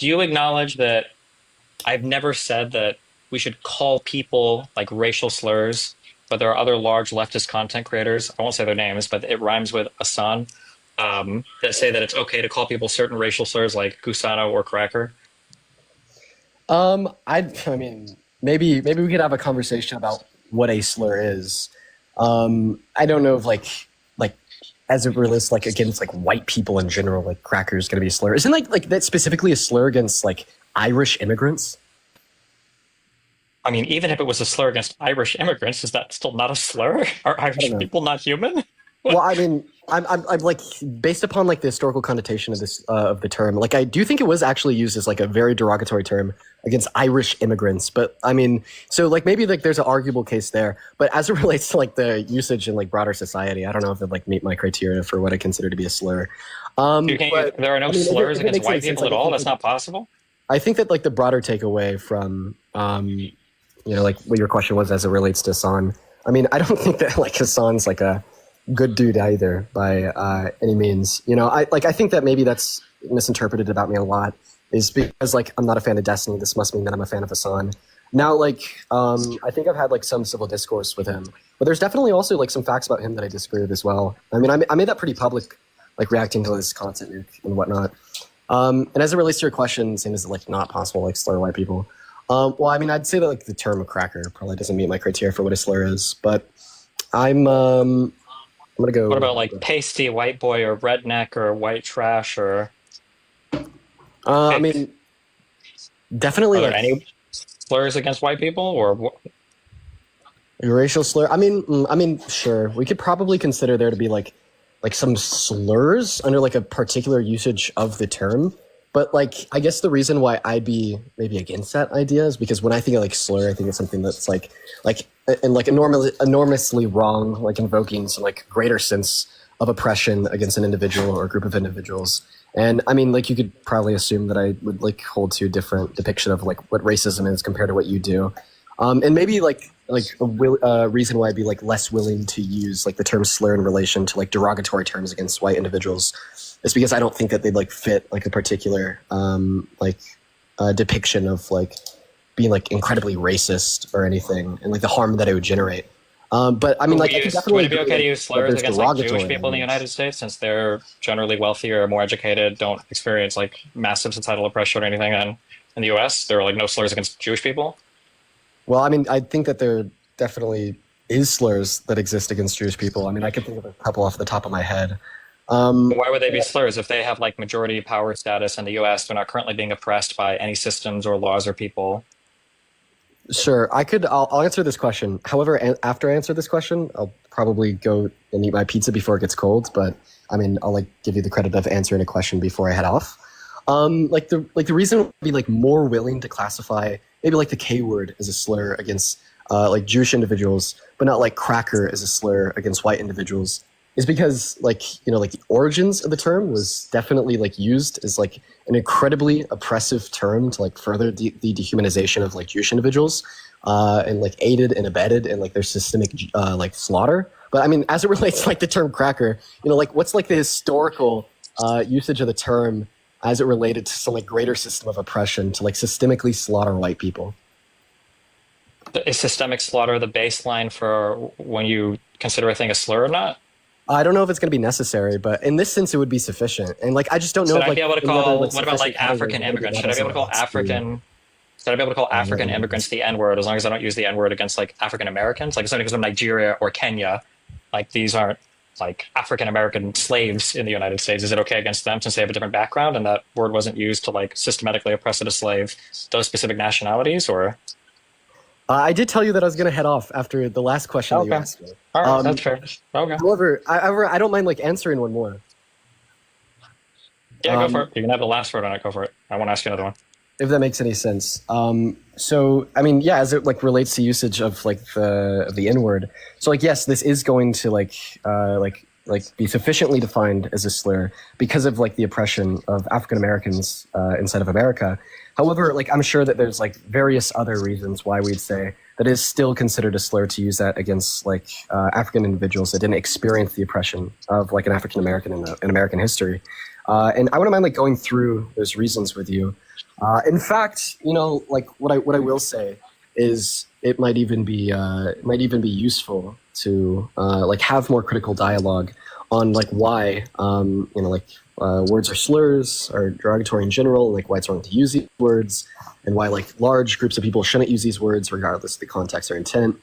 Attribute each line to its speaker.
Speaker 1: do you acknowledge that I've never said that we should call people like racial slurs, but there are other large leftist content creators, I won't say their names, but it rhymes with Asan, that say that it's okay to call people certain racial slurs like Gusano or Cracker?
Speaker 2: I mean, maybe we could have a conversation about what a slur is. I don't know if like as it relates like against like white people in general, like cracker is going to be a slur. Isn't like that specifically a slur against like Irish immigrants?
Speaker 1: I mean, even if it was a slur against Irish immigrants, is that still not a slur? Are
Speaker 2: I don't
Speaker 1: Irish
Speaker 2: know.
Speaker 1: people not human?
Speaker 2: Well, I mean, I'm like based upon like the historical connotation of this of the term. Like, I do think it was actually used as like a very derogatory term against Irish immigrants. But I mean, so like maybe like there's an arguable case there. But as it relates to like the usage in like broader society, I don't know if it like meet my criteria for what I consider to be a slur.
Speaker 1: You can't use,
Speaker 2: But
Speaker 1: there are no
Speaker 2: I mean,
Speaker 1: slurs
Speaker 2: if it
Speaker 1: against
Speaker 2: makes any
Speaker 1: white
Speaker 2: sense,
Speaker 1: people
Speaker 2: like
Speaker 1: at
Speaker 2: I
Speaker 1: all?
Speaker 2: think
Speaker 1: That's not possible?
Speaker 2: I think that like the broader takeaway from like what your question was as it relates to Hassan. I mean, I don't think that like Hassan's like a good dude either by any means. I think that maybe that's misinterpreted about me a lot is because like I'm not a fan of Destiny. This must mean that I'm a fan of Hassan. Now, like I think I've had like some civil discourse with him, but there's definitely also like some facts about him that I disagree with as well. I mean, I made that pretty public, like reacting to his content and whatnot. And as it relates to your question, saying is it like not possible like slur white people? Well, I mean, I'd say that like the term cracker probably doesn't meet my criteria for what a slur is, but I'm gonna
Speaker 1: What
Speaker 2: go.
Speaker 1: about like pasty white boy or redneck or white trash or
Speaker 2: I
Speaker 1: hick?
Speaker 2: mean, definitely
Speaker 1: Are there
Speaker 2: like
Speaker 1: any slurs against white people or
Speaker 2: a racial slur. I mean, sure, we could probably consider there to be like some slurs under like a particular usage of the term. But like, I guess the reason why I'd be maybe against that idea is because when I think of like slur, I think it's something that's like and like enormously wrong, like invoking some like greater sense of oppression against an individual or a group of individuals. And I mean, like you could probably assume that I would like hold to a different depiction of like what racism is compared to what you do. And maybe like a reason why I'd be like less willing to use like the term slur in relation to like derogatory terms against white individuals is because I don't think that they'd like fit like a particular depiction of like being like incredibly racist or anything and like the harm that it would generate. But I mean, like I could
Speaker 1: would
Speaker 2: definitely
Speaker 1: it be
Speaker 2: agree
Speaker 1: okay to
Speaker 2: like,
Speaker 1: use
Speaker 2: that
Speaker 1: slurs
Speaker 2: there's
Speaker 1: against like Jewish
Speaker 2: derogatory
Speaker 1: people in the United
Speaker 2: elements.
Speaker 1: States since they're generally wealthier, more educated, don't experience like massive societal oppression or anything in the US? There are like no slurs against Jewish people?
Speaker 2: Well, I mean, I think that there definitely is slurs that exist against Jewish people. I mean, I can think of a couple off the top of my head.
Speaker 1: Why would they be slurs if they have like majority power status in the US? They're not currently being oppressed by any systems or laws or people.
Speaker 2: Sure, I could. I'll answer this question. However, after I answer this question, I'll probably go and eat my pizza before it gets cold. But I mean, I'll like give you the credit of answering a question before I head off. Like the reason I'd be like more willing to classify maybe like the K word as a slur against like Jewish individuals, but not like cracker as a slur against white individuals, is because like the origins of the term was definitely like used as like an incredibly oppressive term to like further the dehumanization of like Jewish individuals, and like aided and abetted in like their systemic like slaughter. But I mean, as it relates to like the term cracker, like what's like the historical usage of the term as it related to some like greater system of oppression to like systemically slaughter white people?
Speaker 1: Is systemic slaughter the baseline for when you consider a thing a slur or not?
Speaker 2: I don't know if it's going to be necessary, but in this sense, it would be sufficient. And like, I just don't know
Speaker 1: Should
Speaker 2: if
Speaker 1: I be
Speaker 2: like
Speaker 1: able to
Speaker 2: any other
Speaker 1: call,
Speaker 2: like
Speaker 1: what about
Speaker 2: sufficient
Speaker 1: like
Speaker 2: category
Speaker 1: African
Speaker 2: is going to be
Speaker 1: immigrants?
Speaker 2: that as a response to
Speaker 1: Should I be able to call African
Speaker 2: white
Speaker 1: immigrants
Speaker 2: immigrants.
Speaker 1: the N word as long as I don't use the N word against like African Americans? Like if somebody comes from Nigeria or Kenya, like these aren't like African American slaves in the United States. Is it okay against them since they have a different background and that word wasn't used to like systematically oppress and slave those specific nationalities? Or
Speaker 2: I did tell you that I was going to head off after the last question that you
Speaker 1: okay,
Speaker 2: asked me.
Speaker 1: all right, that's
Speaker 2: Um,
Speaker 1: fair. Okay,
Speaker 2: however, I don't mind like answering one more.
Speaker 1: yeah, go for
Speaker 2: Um,
Speaker 1: it. You can have the last word on it. Go for it. I want to ask you another one.
Speaker 2: if that makes any sense. So I mean, yeah, as it like relates to usage of like the N word. So like, yes, this is going to like be sufficiently defined as a slur because of like the oppression of African Americans inside of America. However, like I'm sure that there's like various other reasons why we'd say that is still considered a slur to use that against like African individuals that didn't experience the oppression of like an African American in American history. And I wouldn't mind like going through those reasons with you. In fact, like what I will say is it might even be useful to like have more critical dialogue on like why like words are slurs or derogatory in general, and like why it's wrong to use these words, and why like large groups of people shouldn't use these words regardless of the context or intent.